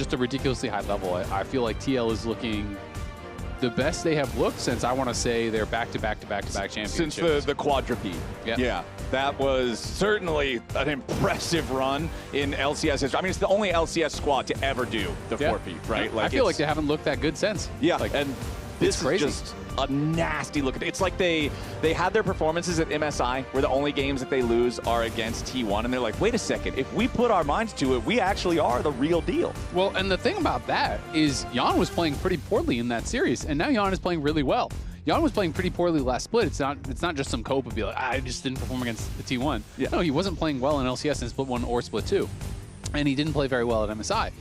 just a ridiculously high level. I feel like TL is looking the best they have looked since, I want to say, their back-to-back-to-back-to-back championships. Since the quadrupeat. Yep. Yeah, that was certainly an impressive run in LCS history. I mean, it's the only LCS squad to ever do the 4-peat, right? Yeah. I feel like they haven't looked that good since. Yeah, like, and this is just a nasty look. It's like they had their performances at MSI, where the only games that they lose are against T1, and they're like, wait a second, if we put our minds to it, we actually are the real deal. Well, and the thing about that is Yeon was playing pretty poorly in that series, and now Yeon is playing really well. Yeon was playing pretty poorly last split. It's not just some cope of be like, I just didn't perform against the T1. Yeah. No, he wasn't playing well in LCS in split 1 or split 2, and he didn't play very well at MSI.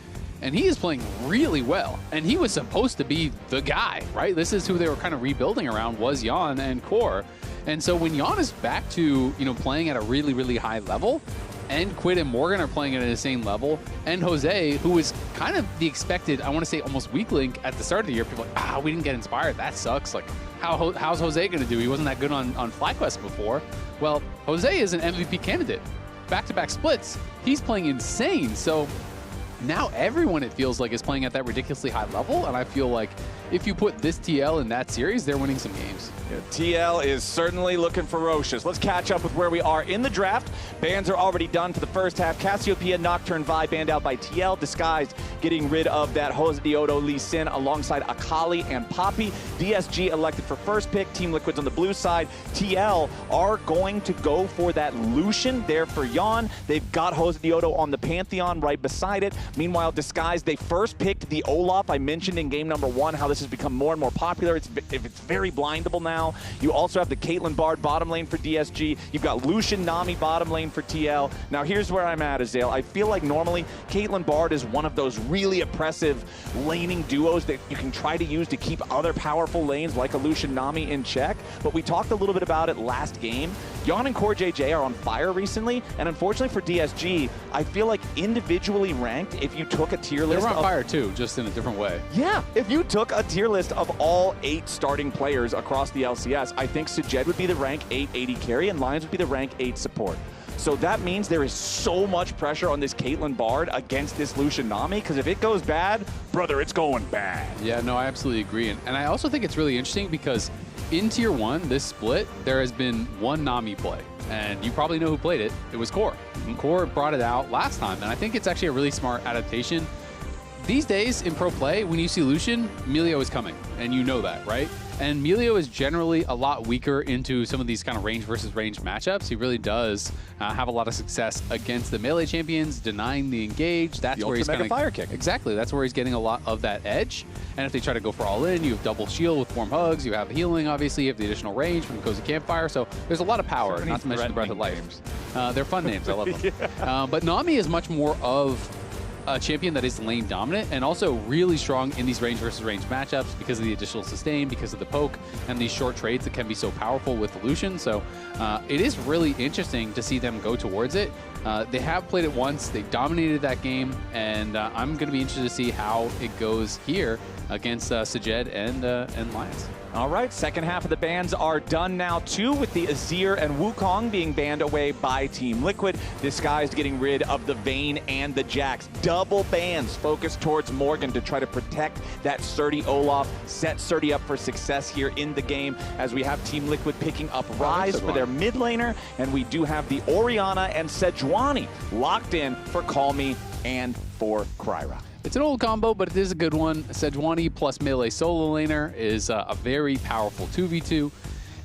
And he is playing really well. And he was supposed to be the guy, right? This is who they were kind of rebuilding around, was Yeon and Core. And so when Yeon is back to, playing at a really, really high level, and QUID and Morgan are playing at an insane level, and Jose, who is kind of the expected, I want to say almost weak link at the start of the year, people are like, we didn't get inspired. That sucks. Like, how's Jose going to do? He wasn't that good on FlyQuest before. Well, Jose is an MVP candidate. Back-to-back splits. He's playing insane. So now everyone, it feels like, is playing at that ridiculously high level, and I feel like if you put this TL in that series, they're winning some games. Yeah, TL is certainly looking ferocious. Let's catch up with where we are in the draft. Bans are already done for the first half. Cassiopeia, Nocturne, Vi banned out by TL. Disguised getting rid of that Josedeodo, Lee Sin alongside Akali and Poppy. DSG elected for first pick. Team Liquid's on the blue side. TL are going to go for that Lucian there for Yeon. They've got Josedeodo on the Pantheon right beside it. Meanwhile, Disguised, they first picked the Olaf. I mentioned in game number 1 how this has become more and more popular. It's very blindable now. You also have the Caitlyn Bard bottom lane for DSG. You've got Lucian, Nami bottom lane for TL. Now here's where I'm at, Azael. I feel like normally Caitlyn Bard is one of those really oppressive laning duos that you can try to use to keep other powerful lanes like a Lucian Nami in check. But we talked a little bit about it last game. Yeon and CoreJJ are on fire recently, and unfortunately for DSG, I feel like individually ranked, if you took a tier list They're on fire too, just in a different way. Yeah, if you took a tier list of all 8 starting players across the LCS, I think Sajed would be the rank 8 AD carry and Lyonz would be the rank 8 support. So that means there is so much pressure on this Caitlyn Bard against this Lucian Nami, because if it goes bad, brother, it's going bad. Yeah, no, I absolutely agree. And I also think it's really interesting because in Tier 1, this split, there has been one Nami play. And you probably know who played it. It was Core. Core brought it out last time, and I think it's actually a really smart adaptation. These days in pro play, when you see Lucian, Melio is coming, and you know that, right? And Melio is generally a lot weaker into some of these kind of range versus range matchups. He really does have a lot of success against the melee champions, denying the engage. That's where he's going to fire kick. Exactly. That's where he's getting a lot of that edge. And if they try to go for all in, you have double shield with warm hugs. You have healing, obviously. You have the additional range from the Cozy Campfire. So there's a lot of power, not to mention the Breath of Life. They're fun names. I love them. Yeah. But Nami is much more of a champion that is lane dominant and also really strong in these range versus range matchups because of the additional sustain, because of the poke, and these short trades that can be so powerful with Lucian. So it is really interesting to see them go towards it. They have played it once, they dominated that game, and I'm going to be interested to see how it goes here against Sajed and Lyonz. All right, second half of the bans are done now too, with the Azir and Wukong being banned away by Team Liquid. Disguised getting rid of the Vayne and the Jax. Double bans focused towards Morgan to try to protect that Srtty Olaf, set Srtty up for success here in the game, as we have Team Liquid picking up Ryze for their mid laner, and we do have the Orianna and Sejuani locked in for Callme and for KryRa. It's an old combo, but it is a good one. Sejuani plus melee solo laner is a very powerful 2v2.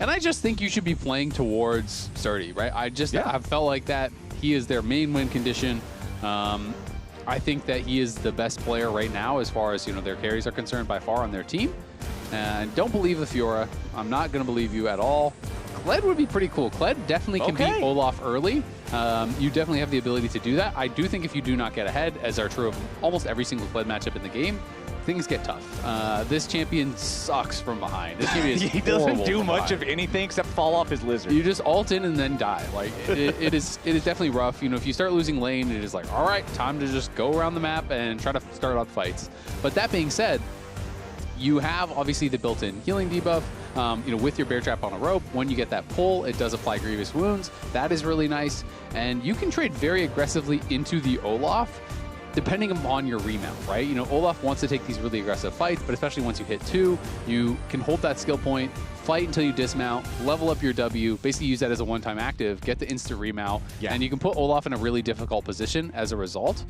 And I just think you should be playing towards Srtty, right? I've felt like that. He is their main win condition. I think that he is the best player right now as far as their carries are concerned by far on their team. And don't believe the Fiora. I'm not going to believe you at all. Kled would be pretty cool. Kled definitely can beat Olaf early. You definitely have the ability to do that. I do think if you do not get ahead, as are true of almost every single Kled matchup in the game, things get tough. This champion sucks from behind. This champion is he doesn't do much of anything except fall off his lizard. You just ult in and then die. Like it is definitely rough. If you start losing lane, it is like, all right, time to just go around the map and try to start up fights. But that being said, you have obviously the built-in healing debuff. With your bear trap on a rope, when you get that pull, it does apply grievous wounds. That is really nice. And you can trade very aggressively into the Olaf. depending upon your remount, right? You know, Olaf wants to take these really aggressive fights, but especially once you hit 2, you can hold that skill point, fight until you dismount, level up your W, basically use that as a one-time active, get the instant remount, and you can put Olaf in a really difficult position as a result,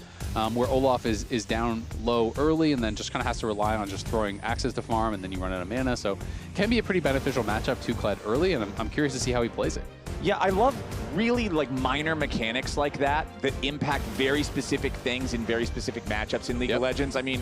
where Olaf is down low early and then just kind of has to rely on just throwing axes to farm, and then you run out of mana. So it can be a pretty beneficial matchup to Kled early, and I'm curious to see how he plays it. Yeah, I love really like minor mechanics like that impact very specific things in very specific matchups in League of Legends. I mean,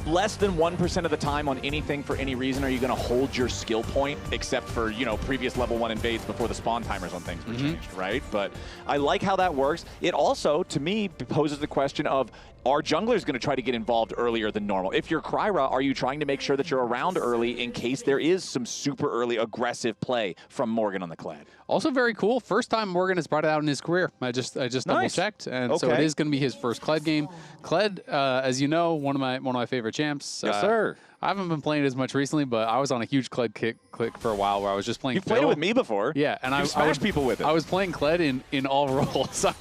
less than 1% of the time on anything for any reason are you going to hold your skill point, except for, you know, previous level 1 invades before the spawn timers on things were changed, right? But I like how that works. It also, to me, poses the question of, are junglers going to try to get involved earlier than normal? If you're KryRa, are you trying to make sure that you're around early in case there is some super early aggressive play from Morgan on the Kled? Also very cool. First time Morgan has brought it out in his career. I just double checked, and so it is going to be his first Kled game. Kled, as you know, one of my favorite champs. Yes, sir. I haven't been playing it as much recently, but I was on a huge Kled click for a while where I was just playing. You've played it with me before. Yeah, and I smashed people with it. I was playing Kled in all roles. I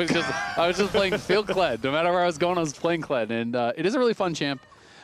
was just playing field Kled. No matter where I was going, I was playing Kled, and it is a really fun champ.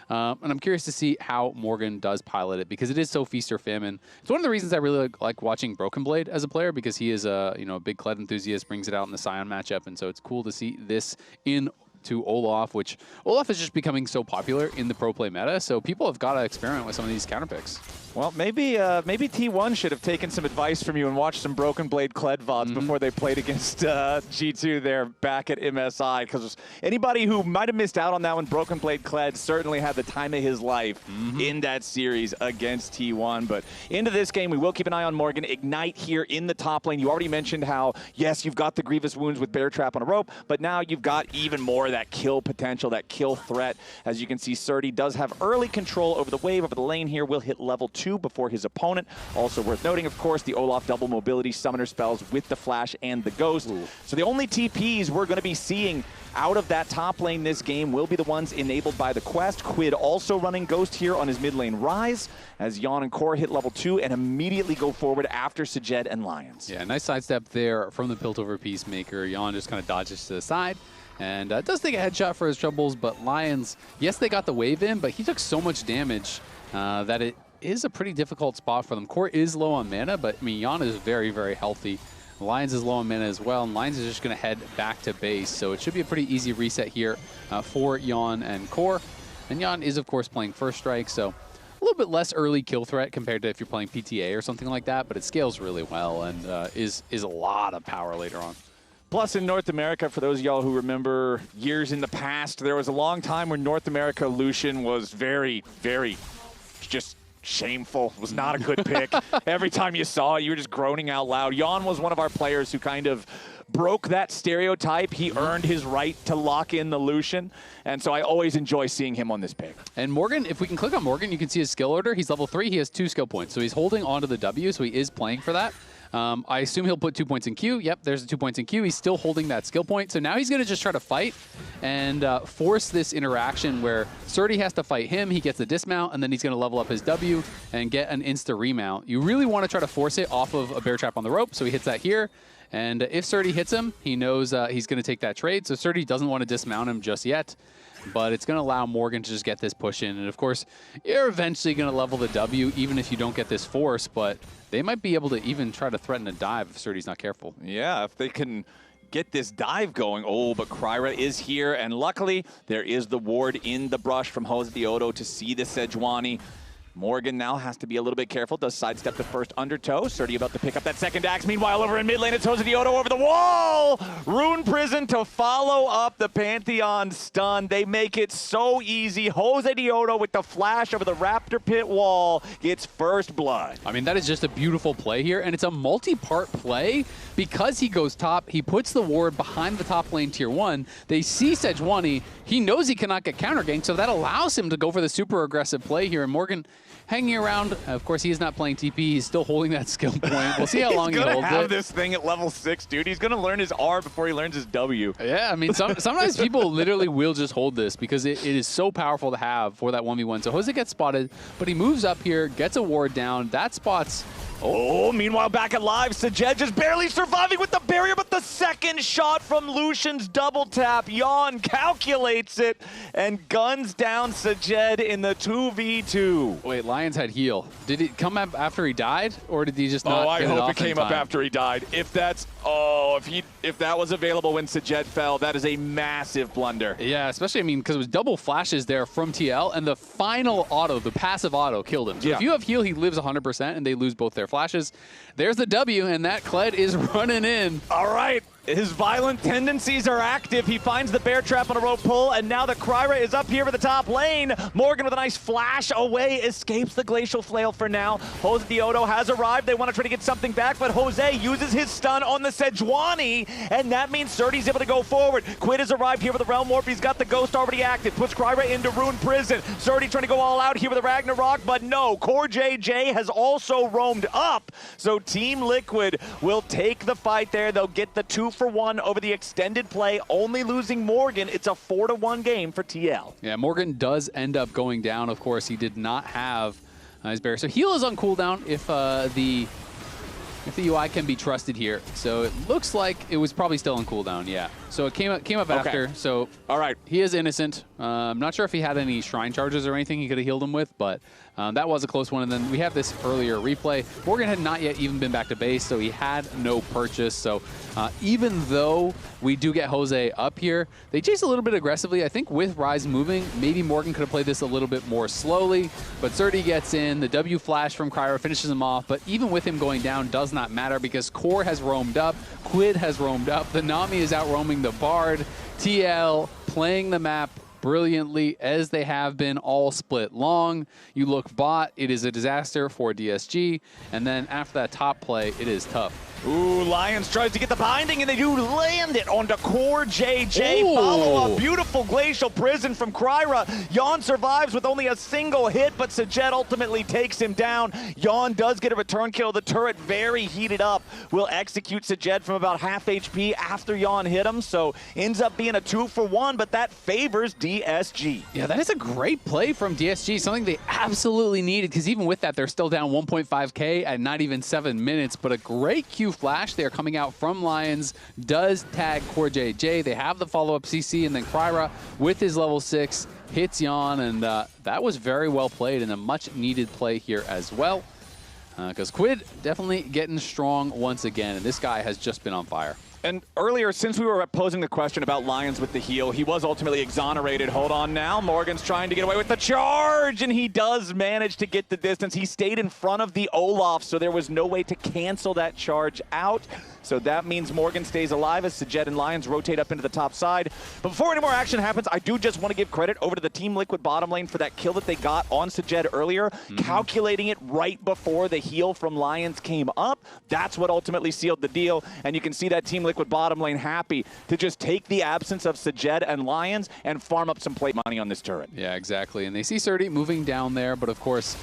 And I'm curious to see how Morgan does pilot it, because it is so feast or famine. It's one of the reasons I really like watching Broken Blade as a player, because he is a big Kled enthusiast, brings it out in the Sion matchup, and so it's cool to see this in to Olaf, which Olaf is just becoming so popular in the pro play meta, so people have got to experiment with some of these counter picks. Well, maybe T1 should have taken some advice from you and watched some Broken Blade Kled VODs before they played against G2 there back at MSI, because anybody who might have missed out on that one, Broken Blade Kled certainly had the time of his life in that series against T1. But into this game, we will keep an eye on Morgan. Ignite here in the top lane. You already mentioned how, yes, you've got the Grievous Wounds with Bear Trap on a rope, but now you've got even more of that kill potential, that kill threat. As you can see, Srtty does have early control over the wave, over the lane here. Will hit level 2 before his opponent. Also worth noting, of course, the Olaf double mobility summoner spells with the Flash and the Ghost. So the only TPs we're going to be seeing out of that top lane this game will be the ones enabled by the quest. QUID also running Ghost here on his mid lane Ryze, as Yeon and Core hit level 2 and immediately go forward after Sajed and Lyonz. Yeah, nice sidestep there from the Piltover Peacemaker. Yeon just kind of dodges to the side. And does take a headshot for his troubles, but Lyonz, yes, they got the wave in, but he took so much damage that it is a pretty difficult spot for them. Core is low on mana, but I mean, Yeon is very, very healthy. Lyonz is low on mana as well, and Lyonz is just going to head back to base. So it should be a pretty easy reset here for Yeon and Core. And Yeon is, of course, playing First Strike, so a little bit less early kill threat compared to if you're playing PTA or something like that, but it scales really well and is a lot of power later on. Plus, in North America, for those of y'all who remember years in the past, there was a long time when North America Lucian was very, very just shameful. Was not a good pick. Every time you saw it, you were just groaning out loud. Yeon was one of our players who kind of broke that stereotype. He earned his right to lock in the Lucian, and so I always enjoy seeing him on this pick. And Morgan, if we can click on Morgan, you can see his skill order. He's level 3. He has 2 skill points, so he's holding onto the W, so he is playing for that. I assume he'll put 2 points in Q. Yep, there's the 2 points in Q. He's still holding that skill point. So now he's going to just try to fight and force this interaction where Srtty has to fight him. He gets the dismount, and then he's going to level up his W and get an insta remount. You really want to try to force it off of a bear trap on the rope. So he hits that here. And if Srtty hits him, he knows he's going to take that trade. So Srtty doesn't want to dismount him just yet. But it's going to allow Morgan to just get this push in. And of course, you're eventually going to level the W, even if you don't get this force. But they might be able to even try to threaten a dive if Srtty's not careful. Yeah, if they can get this dive going. Oh, but KryRa is here. And luckily, there is the ward in the brush from Josedeodo to see the Sejuani. Morgan now has to be a little bit careful. Does sidestep the first undertow. Srtty about to pick up that second axe. Meanwhile, over in mid lane, it's Josedeodo over the wall. Rune Prison to follow up the Pantheon stun. They make it so easy. Josedeodo with the flash over the Raptor Pit wall gets first blood. I mean, that is just a beautiful play here, and it's a multi-part play because he goes top. He puts the ward behind the top lane tier 1. They see Sejuani. He knows he cannot get counter ganked, so that allows him to go for the super aggressive play here. And Morgan hanging around. Of course, he is not playing TP. He's still holding that skill point. We'll see how long he holds it. He's going to have this thing at level 6, dude. He's going to learn his R before he learns his W. Yeah, I mean, sometimes people literally will just hold this because it is so powerful to have for that 1v1. So Jose gets spotted, but he moves up here, gets a ward down. That spot's Oh, meanwhile, back alive, Sajed just barely surviving with the barrier, but the second shot from Lucian's double tap. Yeon calculates it and guns down Sajed in the 2v2. Wait, Lyonz had heal. Did it come up after he died, or did he just not I get hope it it came up after he died. If that's, if that was available when Sajed fell, that is a massive blunder. Yeah, especially, I mean, because it was double flashes there from TL, and the final auto, the passive auto, killed him. So if you have heal, he lives 100%, and they lose both their flashes. There's the W, and that Kled is running in. All right. His violent tendencies are active. He finds the bear trap on a rope pull, and now the KryRa is up here for the top lane. Morgan with a nice flash away, escapes the glacial flail for now. Josedeodo has arrived. They want to try to get something back, but Jose uses his stun on the Sejuani, and that means Srtty's able to go forward. QUID has arrived here with the Realm Warp. He's got the Ghost already active. Puts KryRa into Rune Prison. Srtty trying to go all out here with the Ragnarok, but no. CoreJJ has also roamed up, so Team Liquid will take the fight there. They'll get the 2-for-1 over the extended play, only losing Morgan. It's a 4-1 game for TL. Yeah, Morgan does end up going down. Of course, he did not have his barrier. So heal is on cooldown if the UI can be trusted here. So it looks like it was probably still on cooldown, yeah. So it came up after, so all right, he is innocent. I'm not sure if he had any shrine charges or anything he could have healed him with, but that was a close one. And then we have this earlier replay. Morgan had not yet even been back to base, so he had no purchase. So even though we do get Jose up here, they chase a little bit aggressively. I think with Ryze moving, maybe Morgan could have played this a little bit more slowly, but Srtty gets in, the W flash from KryRa finishes him off, but even with him going down does not matter because Core has roamed up, QUID has roamed up, the Nami is out roaming the Bard, TL playing the map brilliantly as they have been all split long. You look bot, it is a disaster for DSG, and then after that top play, it is tough. Ooh, Lyonz tries to get the binding, and they do land it onto CoreJJ. Follow a beautiful glacial prison from KryRa. Yeon survives with only a single hit, but Sajed ultimately takes him down. Yeon does get a return kill. The turret, very heated up, will execute Sajed from about half HP after Yeon hit him, so ends up being a 2-for-1, but that favors DSG. Yeah, that is a great play from DSG, something they absolutely needed, because even with that, they're still down 1.5k at not even 7 minutes, but a great Q flash there coming out from Lyonz, does tag CoreJJ. They have the follow-up CC, and then KryRa with his level 6 hits Yeon, and that was very well played and a much-needed play here as well, because QUID definitely getting strong once again, and this guy has just been on fire. And earlier, since we were posing the question about Lyonz with the heal, he was ultimately exonerated. Hold on now. Morgan's trying to get away with the charge, and he does manage to get the distance. He stayed in front of the Olaf, so there was no way to cancel that charge out. So that means Morgan stays alive as Sajed and Lyonz rotate up into the top side. But before any more action happens, I do just want to give credit over to the Team Liquid bottom lane for that kill that they got on Sajed earlier, calculating it right before the heal from Lyonz came up. That's what ultimately sealed the deal, and you can see that Team Liquid bottom lane happy to just take the absence of Sajed and Lyonz and farm up some plate money on this turret. Yeah, exactly. And they see Srtty moving down there, but of course,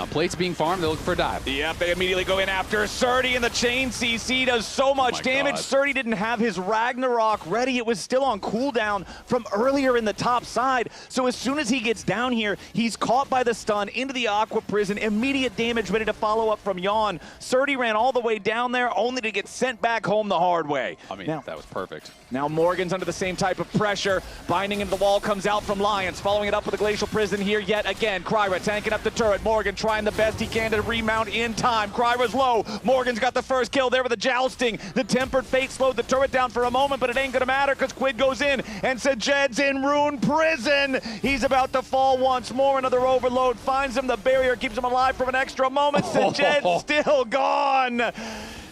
plates being farmed, they look for a dive. Yep, they immediately go in after Srtty, and the chain CC does so much damage. Srtty didn't have his Ragnarok ready. It was still on cooldown from earlier in the top side. So as soon as he gets down here, he's caught by the stun into the Aqua Prison. Immediate damage ready to follow up from Yeon. Srtty ran all the way down there only to get sent back home the hard way. I mean, that was perfect. Now Morgan's under the same type of pressure. Binding into the wall comes out from Lyonz. Following it up with a Glacial Prison here yet again. KryRa tanking up the turret. Morgan trying the best he can to remount in time. KryRa's low. Morgan's got the first kill there with the jousting. The Tempered Fate slowed the turret down for a moment, but it ain't gonna matter because QUID goes in and Sajed's in Rune Prison. He's about to fall once more. Another overload finds him. The barrier keeps him alive for an extra moment. Sajed's still gone.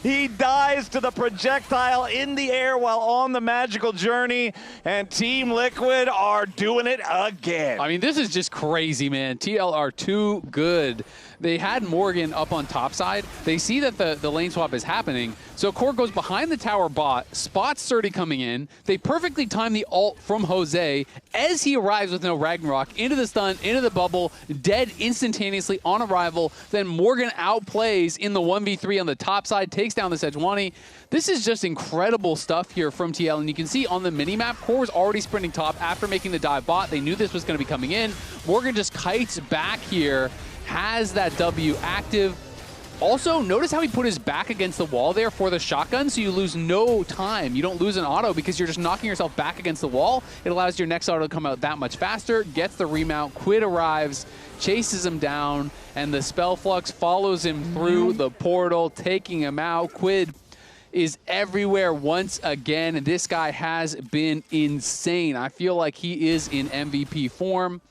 He dies to the projectile in the air while on the magical journey, and Team Liquid are doing it again. I mean, this is just crazy, man. TL are too good. They had Morgan up on top side. They see that the lane swap is happening, so Core goes behind the tower bot, spots Srtty coming in. They perfectly time the ult from Jose as he arrives with no Ragnarok into the stun, into the bubble, dead instantaneously on arrival. Then Morgan outplays in the 1v3 on the top side, takes down the Sejuani. This is just incredible stuff here from TL, and you can see on the minimap, Core was already sprinting top after making the dive bot. They knew this was going to be coming in. Morgan just kites back here, has that W active. Also, notice how he put his back against the wall there for the shotgun, so you lose no time. You don't lose an auto because you're just knocking yourself back against the wall. It allows your next auto to come out that much faster, gets the remount, QUID arrives, chases him down, and the Spell Flux follows him through the portal, taking him out. QUID is everywhere once again, and this guy has been insane. I feel like he is in MVP form,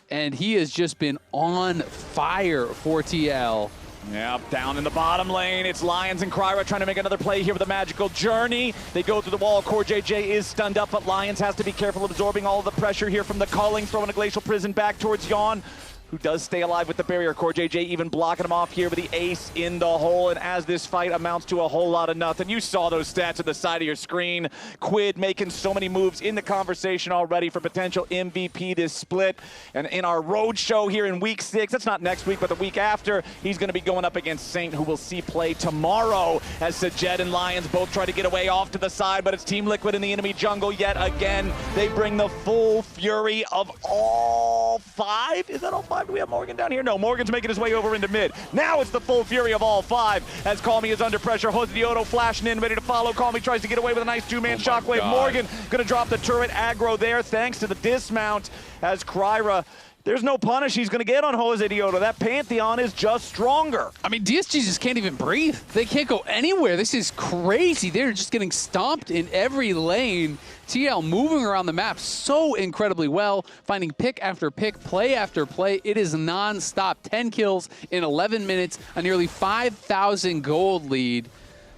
and he has just been on fire for TL. Yep, down in the bottom lane, it's Lyonz and KryRa trying to make another play here with a magical journey. They go through the wall, CoreJJ is stunned up, but Lyonz has to be careful of absorbing all of the pressure here from the culling, throwing a Glacial Prison back towards Yeon, who does stay alive with the barrier. CoreJJ even blocking him off here with the ace in the hole, and as this fight amounts to a whole lot of nothing, you saw those stats at the side of your screen. QUID making so many moves in the conversation already for potential MVP this split, and in our road show here in week 6, that's not next week, but the week after, he's going to be going up against Saint, who we'll see play tomorrow, as Sajed and Lyonz both try to get away off to the side, but it's Team Liquid in the enemy jungle yet again. They bring the full fury of all 5? Is that all 5? Do we have Morgan down here? No, Morgan's making his way over into mid. Now it's the full fury of all 5 as Callme is under pressure. Josedeodo flashing in, ready to follow. Callme tries to get away with a nice two-man shockwave. God. Morgan gonna drop the turret aggro there thanks to the dismount as KryRa. There's no punish he's going to get on Josedeodo. That Pantheon is just stronger. I mean, DSG just can't even breathe. They can't go anywhere. This is crazy. They're just getting stomped in every lane. TL moving around the map so incredibly well, finding pick after pick, play after play. It is non-stop. 10 kills in 11 minutes, a nearly 5,000 gold lead,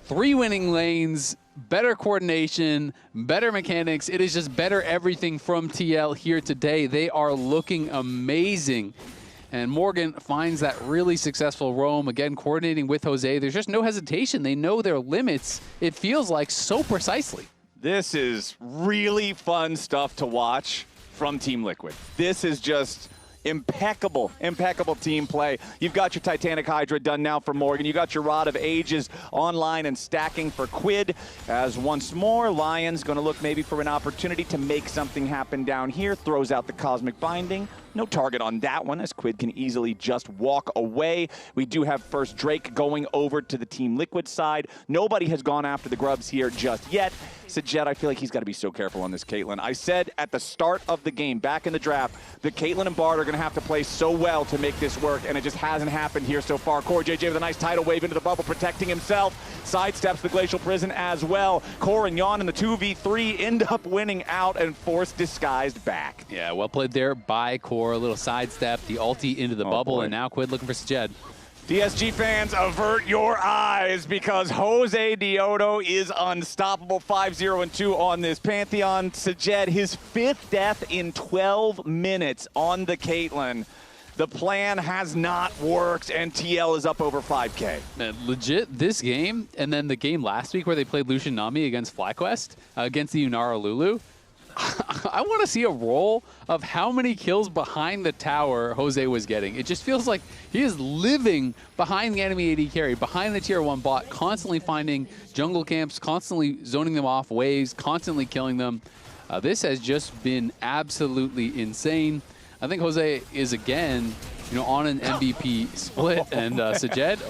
3 winning lanes, better coordination, better mechanics. It is just better everything from TL here today. They are looking amazing. And Morgan finds that really successful roam, again, coordinating with Jose. There's just no hesitation. They know their limits, it feels like, so precisely. This is really fun stuff to watch from Team Liquid. This is just impeccable, impeccable team play. You've got your Titanic Hydra done now for Morgan. You got your Rod of Ages online and stacking for QUID. As once more, Lyonz going to look maybe for an opportunity to make something happen down here. Throws out the Cosmic Binding. No target on that one, as QUID can easily just walk away. We do have first Drake going over to the Team Liquid side. Nobody has gone after the grubs here just yet. Sajed, I feel like he's got to be so careful on this Caitlyn. I said at the start of the game, back in the draft, that Caitlyn and Bard are going to have to play so well to make this work, and it just hasn't happened here so far. CoreJJ with a nice tidal wave into the bubble, protecting himself. Sidesteps the Glacial Prison as well. Core and Yeon in the 2v3 end up winning out and force disguised back. Yeah, well played there by Core. A little sidestep, the ulti into the bubble, and now QUID looking for Sajed. DSG fans, avert your eyes because Josedeodo is unstoppable. 5-0-2 on this Pantheon. Sajed, his 5th death in 12 minutes on the Caitlyn. The plan has not worked, and TL is up over 5K. Man, legit, this game, and then the game last week where they played Lucian Nami against FlyQuest, against the Unara Lulu, I want to see a roll of how many kills behind the tower Jose was getting. It just feels like he is living behind the enemy AD carry, behind the tier 1 bot, constantly finding jungle camps, constantly zoning them off waves, constantly killing them. This has just been absolutely insane. I think Jose is, again, on an MVP split, and Sajed,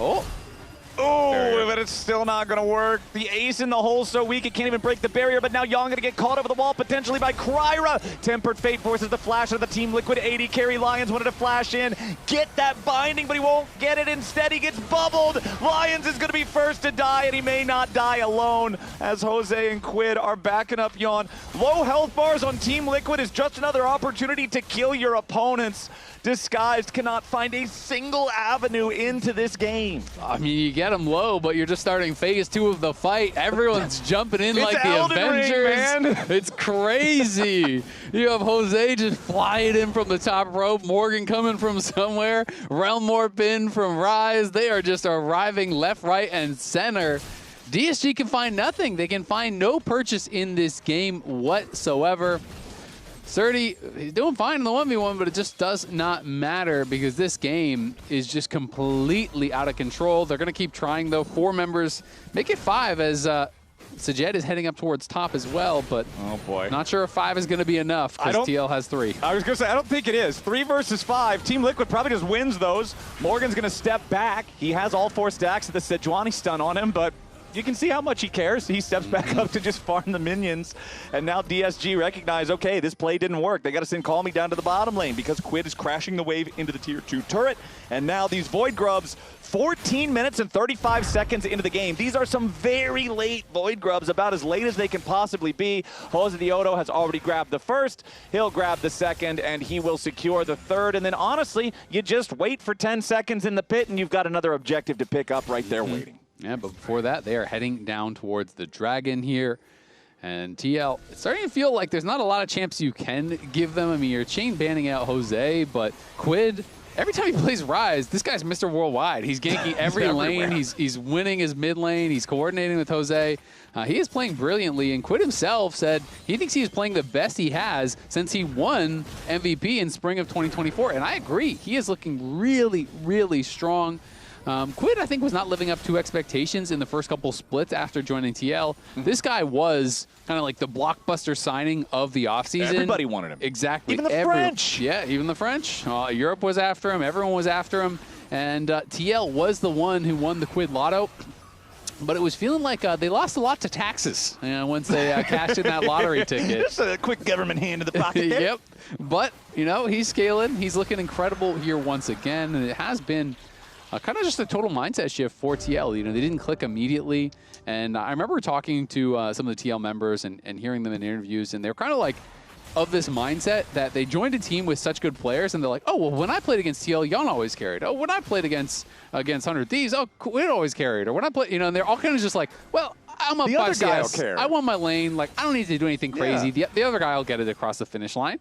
Oh, but it's still not going to work. The ace in the hole so weak it can't even break the barrier, but now Yeon going to get caught over the wall, potentially by KryRa. Tempered Fate forces the flash of the Team Liquid AD carry. Lyonz wanted to flash in, get that binding, but he won't get it. Instead, he gets bubbled. Lyonz is going to be first to die, and he may not die alone, as Jose and QUID are backing up Yeon. Low health bars on Team Liquid is just another opportunity to kill your opponents. Disguised cannot find a single avenue into this game. I mean, you get them low, but you're just starting phase 2 of the fight. Everyone's jumping in like the Elden Avengers. Ring, man. It's crazy. You have Jose just flying in from the top rope, Morgan coming from somewhere, Realm Warp in from Ryze. They are just arriving left, right, and center. DSG can find nothing. They can find no purchase in this game whatsoever. Srtty, he's doing fine in the 1v1, but it just does not matter because this game is just completely out of control. They're going to keep trying, though. 4 members, make it 5 as Sajed is heading up towards top as well, but oh boy, not sure if 5 is going to be enough because TL has 3. I was going to say, I don't think it is. 3 versus 5. Team Liquid probably just wins those. Morgan's going to step back. He has all 4 stacks of the Sejuani stun on him, but you can see how much he cares. He steps back up to just farm the minions. And now DSG recognize, okay, this play didn't work. They got to send Callme down to the bottom lane because QUID is crashing the wave into the tier 2 turret. And now these Void Grubs, 14 minutes and 35 seconds into the game. These are some very late Void Grubs, about as late as they can possibly be. Josedeodo has already grabbed the first. He'll grab the second, and he will secure the third. And then honestly, you just wait for 10 seconds in the pit, and you've got another objective to pick up right there waiting. Yeah, but before that, they are heading down towards the Dragon here. And TL, it's starting to feel like there's not a lot of champs you can give them. I mean, you're chain banning out Jose, but QUID, every time he plays Ryze, this guy's Mr. Worldwide. He's ganking every lane. He's winning his mid lane. He's coordinating with Jose. He is playing brilliantly, and QUID himself said he thinks he is playing the best he has since he won MVP in spring of 2024. And I agree. He is looking really, really strong. QUID, I think, was not living up to expectations in the first couple splits after joining TL. This guy was kind of like the blockbuster signing of the offseason. Everybody wanted him. Exactly. Even the French. Yeah, even the French. Europe was after him. Everyone was after him. And TL was the one who won the QUID Lotto. But it was feeling like they lost a lot to taxes once they cashed in that lottery ticket. Just a quick government hand to the pocket there. Yep. But, you know, he's scaling. He's looking incredible here once again. And it has been kind of just a total mindset shift for TL. You know, they didn't click immediately. And I remember talking to some of the TL members and hearing them in interviews, and they're kind of like of this mindset that they joined a team with such good players, and they're like, oh, well, when I played against TL, Yeon always carried. Oh, when I played against 100 Thieves, oh, QUID always carried. Or when I played, you know, and they're all kind of just like, well, I'm up by CS. I won my lane. Like, I don't need to do anything crazy. Yeah. The other guy will get it across the finish line.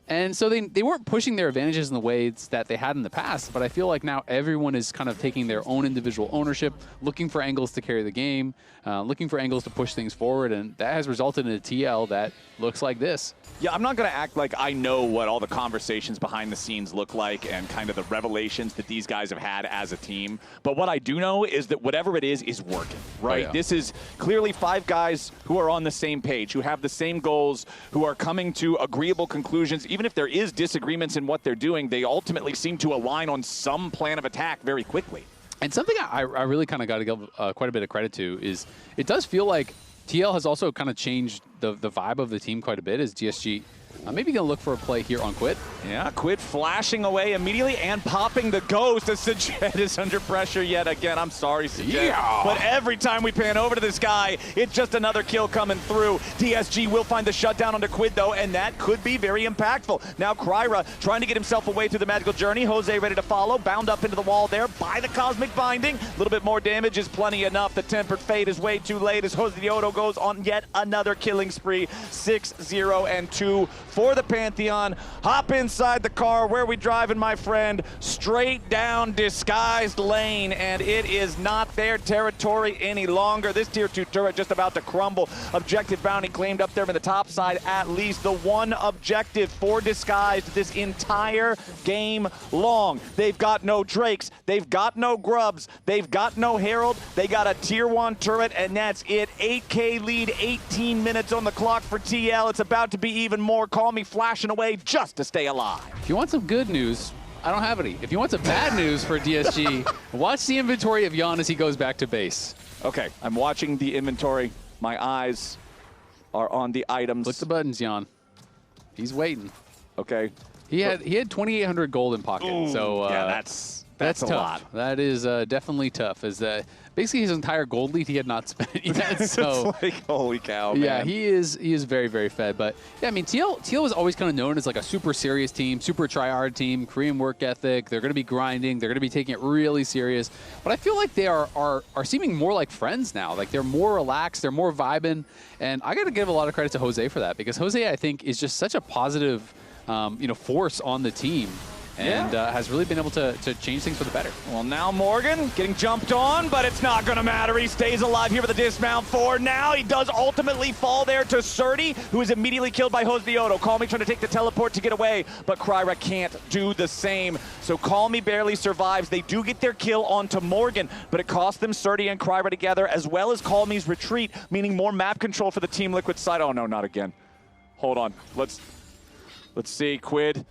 And so they weren't pushing their advantages in the ways that they had in the past, but I feel like now everyone is kind of taking their own individual ownership, looking for angles to carry the game, looking for angles to push things forward, and that has resulted in a TL that looks like this. Yeah, I'm not going to act like I know what all the conversations behind the scenes look like and kind of the revelations that these guys have had as a team. But what I do know is that whatever it is working, right? Oh, yeah. This is clearly 5 guys who are on the same page, who have the same goals, who are coming to agreeable conclusions. Even if there is disagreements in what they're doing, they ultimately seem to align on some plan of attack very quickly. And something I really kind of got to give quite a bit of credit to is it does feel like TL has also kind of changed the vibe of the team quite a bit as DSG maybe going to look for a play here on QUID. Yeah, QUID flashing away immediately and popping the ghost as Sajed is under pressure yet again. I'm sorry, Sajed. Yeah. But every time we pan over to this guy, it's just another kill coming through. DSG will find the shutdown onto QUID, though, and that could be very impactful. Now KryRa trying to get himself away through the magical journey. Jose ready to follow, bound up into the wall there by the cosmic binding. A little bit more damage is plenty enough. The tempered fate is way too late as Josedeodo goes on yet another killing spree. 6-0-2 for the Pantheon. Hop inside the car. Where are we driving, my friend? Straight down disguised lane, and it is not their territory any longer. This tier 2 turret just about to crumble. Objective bounty claimed up there in the top side, at least the one objective for disguised this entire game long. They've got no Drakes. They've got no Grubs. They've got no Herald. They got a tier 1 turret, and that's it. 8K lead, 18 minutes on the clock for TL. It's about to be even more. Callme flashing away just to stay alive. If you want some good news, I don't have any. If you want some bad news for DSG, watch the inventory of Yeon as he goes back to base. Okay, I'm watching the inventory. My eyes are on the items. Click the buttons, Yeon. He's waiting. Okay. He had 2,800 gold in pocket. Ooh, so yeah, that's tough. A lot. That is definitely tough. As basically his entire gold lead he had not spent yet. So it's like, holy cow, man. Yeah, he is very, very fed. But yeah, I mean, TL was always kind of known as like a super serious team, super try-hard team, Korean work ethic. They're going to be grinding. They're going to be taking it really serious. But I feel like they are seeming more like friends now. Like they're more relaxed. They're more vibing. And I got to give a lot of credit to Jose for that because Jose, I think, is just such a positive force on the team. and has really been able to change things for the better. Well, now Morgan getting jumped on, but it's not going to matter. He stays alive here with the dismount for now. He does ultimately fall there to Srtty, who is immediately killed by Josedeodo. Callme trying to take the teleport to get away, but KryRa can't do the same. So Callme barely survives. They do get their kill onto Morgan, but it costs them Srtty and KryRa together, as well as Callme's retreat, meaning more map control for the Team Liquid side. Oh no, not again. Hold on. Let's see. QUID.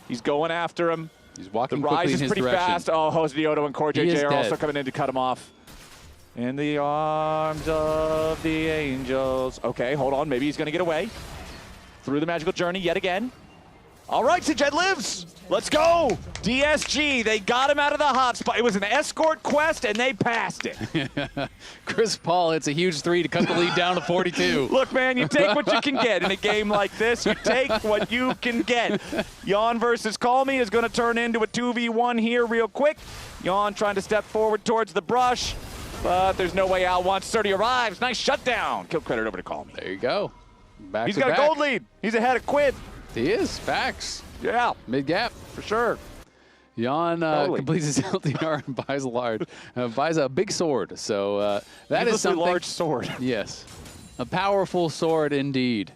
He's going after him. He's walking the quickly Ryze in is his pretty direction. fast. Oh, Josedeodo and CoreJJ are also coming in to cut him off. In the arms of the angels. Okay, hold on. Maybe he's going to get away. Through the magical journey yet again. All right, Sajed lives. Let's go. DSG, they got him out of the hotspot. It was an escort quest, and they passed it. Chris Paul hits a huge 3 to cut the lead down to 42. Look, man, you take what you can get in a game like this. You take what you can get. Yeon versus Callme is going to turn into a 2v1 here real quick. Yeon trying to step forward towards the brush, but there's no way out once Srtty arrives. Nice shutdown. Kill credit over to Callme. There you go. Back He's to got back. a gold lead. He's ahead of QUID. He is. Facts. Yeah. Mid-gap. For sure. Yeon completes his LTR and buys a big sword. So that is something. large sword. Yes. A powerful sword indeed.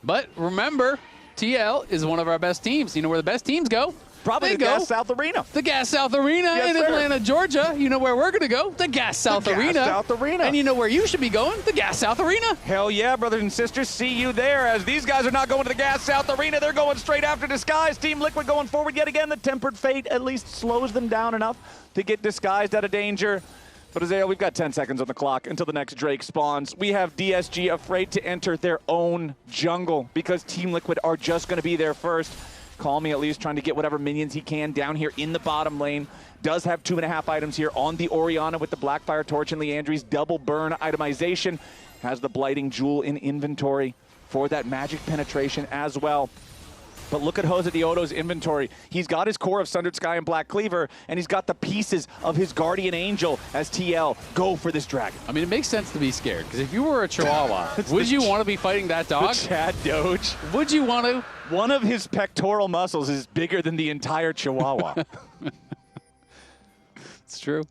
But remember, TL is one of our best teams. You know where the best teams go? Probably the Gas South Arena. The Gas South Arena in Atlanta, Georgia. You know where we're going to go? The Gas South Arena. South Arena. And you know where you should be going? The Gas South Arena. Hell yeah, brothers and sisters. See you there. As these guys are not going to the Gas South Arena, they're going straight after Disguise. Team Liquid going forward yet again. The Tempered Fate at least slows them down enough to get Disguised out of danger. But Azael, we've got 10 seconds on the clock until the next Drake spawns. We have DSG afraid to enter their own jungle because Team Liquid are just going to be there first. Callme at least trying to get whatever minions he can down here in the bottom lane. Does have 2.5 items here on the Orianna with the Blackfire Torch and Leandry's double burn itemization. Has the Blighting Jewel in inventory for that magic penetration as well. But look at Josedeodo's inventory. He's got his core of Sundered Sky and Black Cleaver, and he's got the pieces of his Guardian Angel as TL go for this dragon. I mean, it makes sense to be scared, because if you were a Chihuahua, would you want to be fighting that dog? The Chad Doge. Would you want to? One of his pectoral muscles is bigger than the entire Chihuahua. It's true.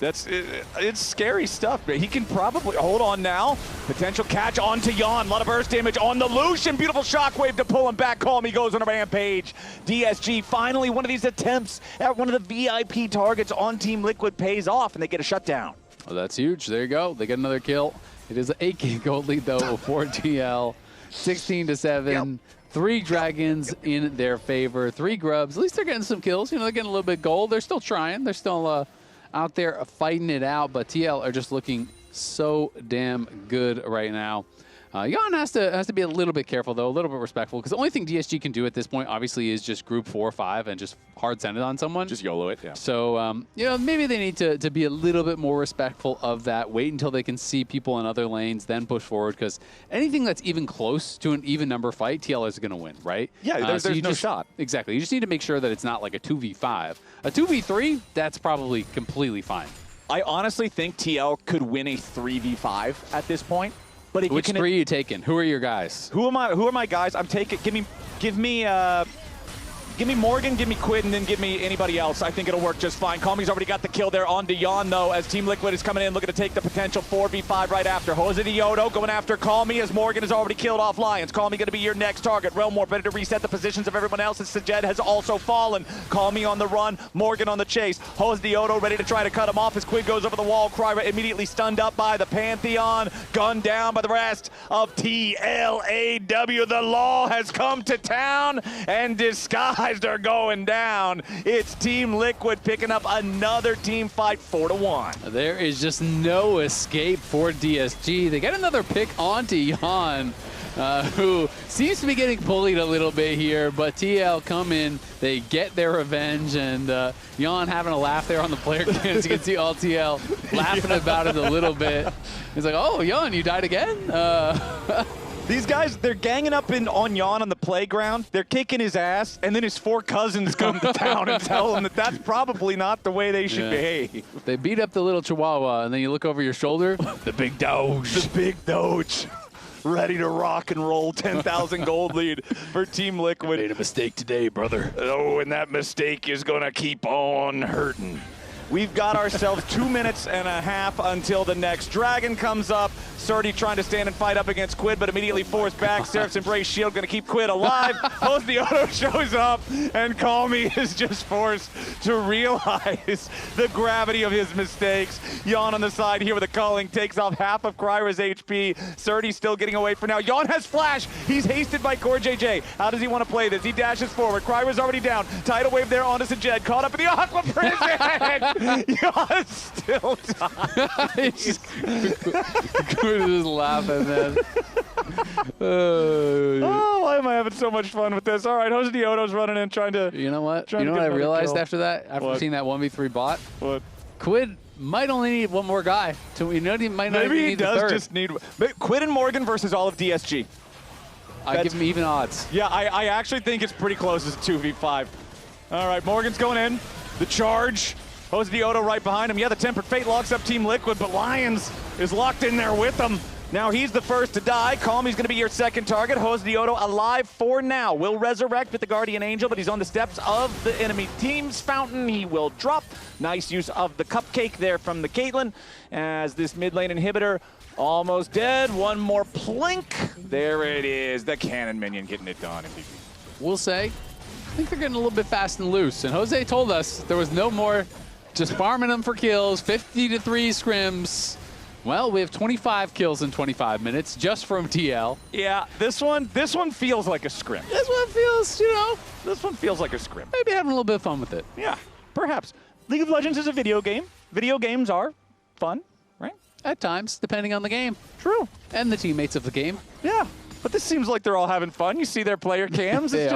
It's scary stuff, man. He can probably, hold on now. Potential catch onto Yeon. A lot of burst damage on the Lucian. Beautiful shockwave to pull him back. Callme goes on a rampage. DSG, finally one of these attempts at one of the VIP targets on Team Liquid pays off, and they get a shutdown. Well, that's huge. There you go. They get another kill. It is an 8K gold lead, though, for TL. 16-7. Yep. 3 dragons in their favor. 3 grubs. At least they're getting some kills. You know, they're getting a little bit gold. They're still trying. They're still out there fighting it out, but TL are just looking so damn good right now. Yeon has to be a little bit careful, though, a little bit respectful, because the only thing DSG can do at this point, obviously, is just group 4 or 5 and just hard send it on someone. Just YOLO it, yeah. So, you know, maybe they need to be a little bit more respectful of that. Wait until they can see people in other lanes, then push forward, because anything that's even close to an even number fight, TL is going to win, right? Yeah, there's no shot. Exactly. You just need to make sure that it's not like a 2v5. A 2v3, that's probably completely fine. I honestly think TL could win a 3v5 at this point. But if Which 3 are you taking? Who are your guys? Who are my guys? I'm taking. Give me Morgan, give me QUID, and then give me anybody else. I think it'll work just fine. Callme's already got the kill there on Yeon, though, as Team Liquid is coming in looking to take the potential 4v5 right after. Josedeodo going after Callme as Morgan has already killed off Lyonz. Callme going to be your next target. Realmore ready to reset the positions of everyone else as Sajed has also fallen. Callme on the run, Morgan on the chase. Josedeodo ready to try to cut him off as QUID goes over the wall. KryRa immediately stunned up by the Pantheon. Gunned down by the rest of TLAW. The law has come to town, and Disguised are going down. It's Team Liquid picking up another team fight 4-1. There is just no escape for DSG. They get another pick onto Yeon, who seems to be getting bullied a little bit here, but TL come in, they get their revenge, and Yeon having a laugh there on the player cam. As you can see all TL laughing about it a little bit. He's like, oh, Yeon, you died again? These guys, they're ganging up on Yeon on the playground. They're kicking his ass, and then his 4 cousins come to town and tell him that that's probably not the way they should behave. They beat up the little Chihuahua, and then you look over your shoulder, the big Doge. The big Doge. ready to rock and roll. 10,000 gold lead for Team Liquid. Made a mistake today, brother. Oh, and that mistake is going to keep on hurting. We've got ourselves 2 minutes and a half until the next dragon comes up. Srtty trying to stand and fight up against QUID, but immediately forced back. Seraph's Embrace Shield going to keep QUID alive. Josedeodo shows up, and Callme is just forced to realize the gravity of his mistakes. Yeon on the side here with a culling, takes off half of KryRa's HP. Srtty still getting away for now. Yeon has flash. He's hasted by CoreJJ. How does he want to play this? He dashes forward. KryRa's already down. Tidal wave there onto Sajed. Caught up in the Aqua Prison. Yeon still dies. Just laughing, man. Oh, why am I having so much fun with this? All right, Josedeodo's running in, trying to. You know what? You know what I realized after that? After seeing that 1v3 bot? What? QUID might only need one more guy. He might not Maybe even he need the third. does just need. QUID and Morgan versus all of DSG. I give him even odds. Yeah, I actually think it's pretty close as a 2v5. All right, Morgan's going in. The charge. Josedeodo right behind him. Yeah, the Tempered Fate locks up Team Liquid, but Lyonz is locked in there with them. Now he's the first to die. Callme's going to be your second target. Josedeodo alive for now. Will resurrect with the Guardian Angel, but he's on the steps of the enemy team's fountain. He will drop. Nice use of the cupcake there from the Caitlyn as this mid lane inhibitor almost dead. One more plink. There it is. The cannon minion getting it done. We'll say, I think they're getting a little bit fast and loose. And Jose told us there was no more just farming them for kills, 50-3 scrims. Well, we have 25 kills in 25 minutes just from TL. Yeah, this one feels like a scrim. This one feels, this one feels like a scrim. Maybe having a little bit of fun with it. Yeah, perhaps. League of Legends is a video game. Video games are fun, right? At times, depending on the game. True. And the teammates of the game. Yeah. But this seems like they're all having fun. You see their player cams. It's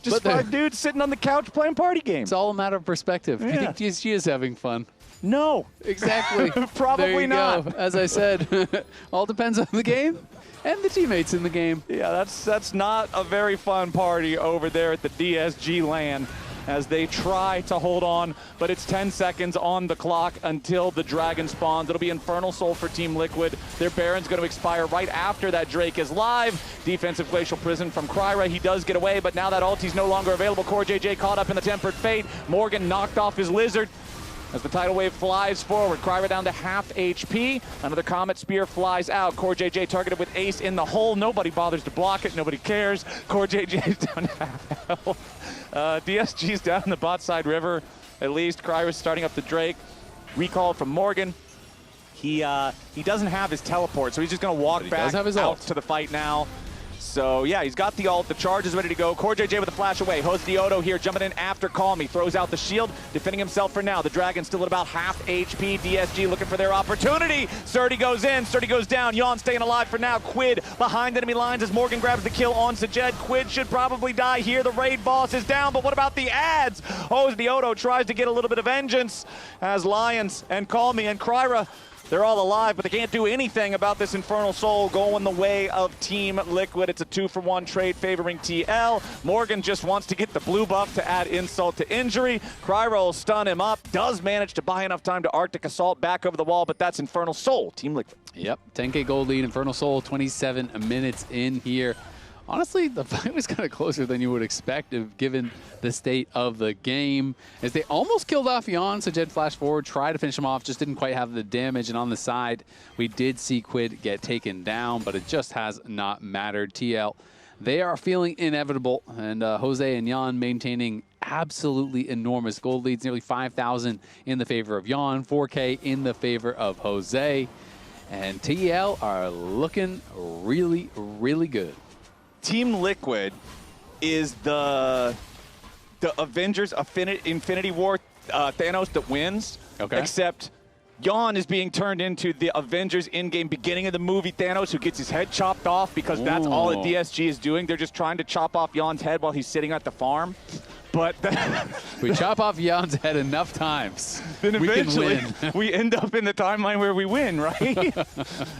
just five dudes sitting on the couch playing party games. It's all a matter of perspective. Yeah. You think DSG is having fun? No. Exactly. Probably not. Go. As I said, all depends on the game and the teammates in the game. Yeah, that's not a very fun party over there at the DSG LAN as they try to hold on, but it's 10 seconds on the clock until the dragon spawns. It'll be Infernal Soul for Team Liquid. Their Baron's going to expire right after that Drake is live. Defensive Glacial Prison from KryRa. He does get away, but now that ulti's no longer available. CoreJJ caught up in the Tempered Fate. Morgan knocked off his Lizard as the tidal wave flies forward. KryRa down to half HP. Another Comet Spear flies out. CoreJJ targeted with Ace in the hole. Nobody bothers to block it. Nobody cares. CoreJJ's down to half health. DSG's down in the bot side river. At least KryRa's starting up the Drake. Recall from Morgan. He doesn't have his teleport, so he's just going to walk back out to the fight now. So, yeah, he's got the ult. The charge is ready to go. CoreJJ with a flash away. Josedeodo here jumping in after Callme. Throws out the shield, defending himself for now. The Dragon's still at about half HP. DSG looking for their opportunity. Srtty goes in. Srtty goes down. Yeon staying alive for now. QUID behind enemy lines as Morgan grabs the kill on Sajed. QUID should probably die here. The raid boss is down, but what about the ads? Josedeodo tries to get a little bit of vengeance as Lyonz and Callme and KryRa, they're all alive, but they can't do anything about this Infernal Soul going the way of Team Liquid. It's a 2-for-1 trade favoring TL. Morgan just wants to get the blue buff to add insult to injury. KryRa will stun him up, does manage to buy enough time to Arctic Assault back over the wall, but that's Infernal Soul, Team Liquid. Yep, 10K gold lead, Infernal Soul, 27 minutes in here. Honestly, the fight was kind of closer than you would expect given the state of the game. As they almost killed off Yeon, Sajed flashed forward, tried to finish him off, just didn't quite have the damage. And on the side, we did see QUID get taken down, but it just has not mattered. TL, they are feeling inevitable. And Jose and Yeon maintaining absolutely enormous gold leads, nearly 5,000 in the favor of Yeon, 4K in the favor of Jose. And TL are looking really, really good. Team Liquid is the Avengers Infinity War Thanos that wins, except Yeon is being turned into the Avengers in-game beginning of the movie Thanos, who gets his head chopped off because that's all that DSG is doing. They're just trying to chop off Yeon's head while he's sitting at the farm. But we chop off Yeon's head enough times, then eventually we end up in the timeline where we win, right?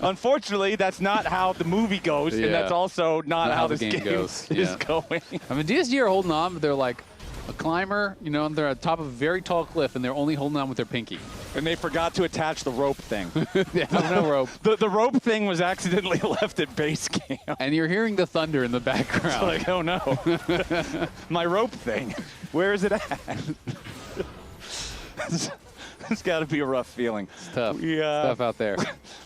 Unfortunately, that's not how the movie goes, and that's also not how this game goes. is going. I mean, DSG are holding on, but they're like, a climber, you know, they're at the top of a very tall cliff and they're only holding on with their pinky. And they forgot to attach the rope thing. Yeah, no rope. The rope thing was accidentally left at base camp. And you're hearing the thunder in the background. It's like, oh no. My rope thing. Where is it at? It's got to be a rough feeling. It's tough. Tough out there.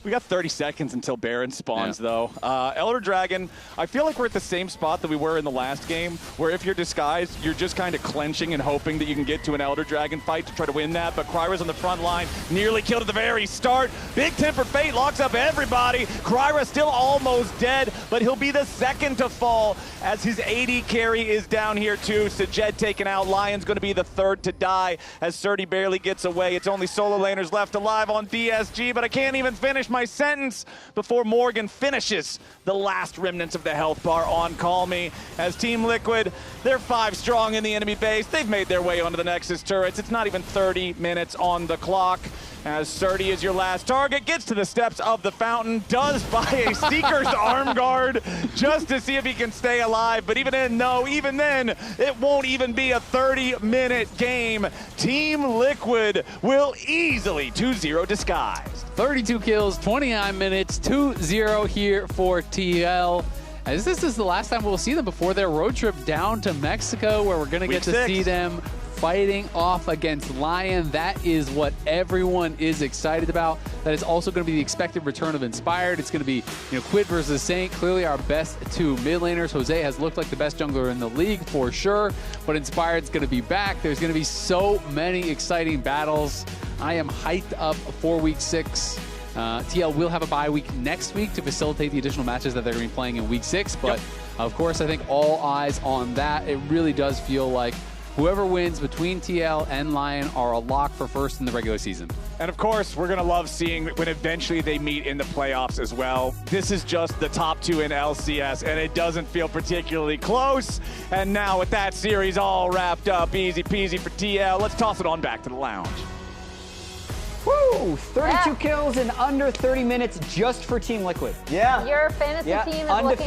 We got 30 seconds until Baron spawns, though. Elder Dragon, I feel like we're at the same spot that we were in the last game, where if you're disguised, you're just kind of clenching and hoping that you can get to an Elder Dragon fight to try to win that. But KryRa's on the front line, nearly killed at the very start. Big Tempered Fate locks up everybody. KryRa still almost dead, but he'll be the second to fall as his AD carry is down here too. Sajed taken out. Lyonz going to be the third to die as Srtty barely gets away. It's only solo laners left alive on DSG, but I can't even finish my sentence before Morgan finishes the last remnants of the health bar on Callme. As Team Liquid, they're 5 strong in the enemy base. They've made their way onto the Nexus turrets. It's not even 30 minutes on the clock. As Srtty is your last target, gets to the steps of the fountain, does buy a Seeker's arm guard just to see if he can stay alive. But even then, no, even then, it won't even be a 30-minute game. Team Liquid will easily 2-0 disguised. 32 kills, 29 minutes, 2-0 here for TL. As this is the last time we'll see them before their road trip down to Mexico, where we're going to get to see them fighting off against Lion. That is what everyone is excited about. That is also going to be the expected return of Inspired. It's going to be, you know, QUID versus Saint, clearly our best 2 mid laners. Jose has looked like the best jungler in the league for sure, but Inspired's going to be back. There's going to be so many exciting battles. I am hyped up for week 6. TL will have a bye week next week to facilitate the additional matches that they're going to be playing in week 6, but of course I think all eyes on that. It really does feel like whoever wins between TL and Lion are a lock for first in the regular season. And of course, we're going to love seeing when eventually they meet in the playoffs as well. This is just the top 2 in LCS, and it doesn't feel particularly close. And now with that series all wrapped up, easy peasy for TL, let's toss it on back to the lounge. Woo! 32 kills in under 30 minutes just for Team Liquid. Your fantasy team is looking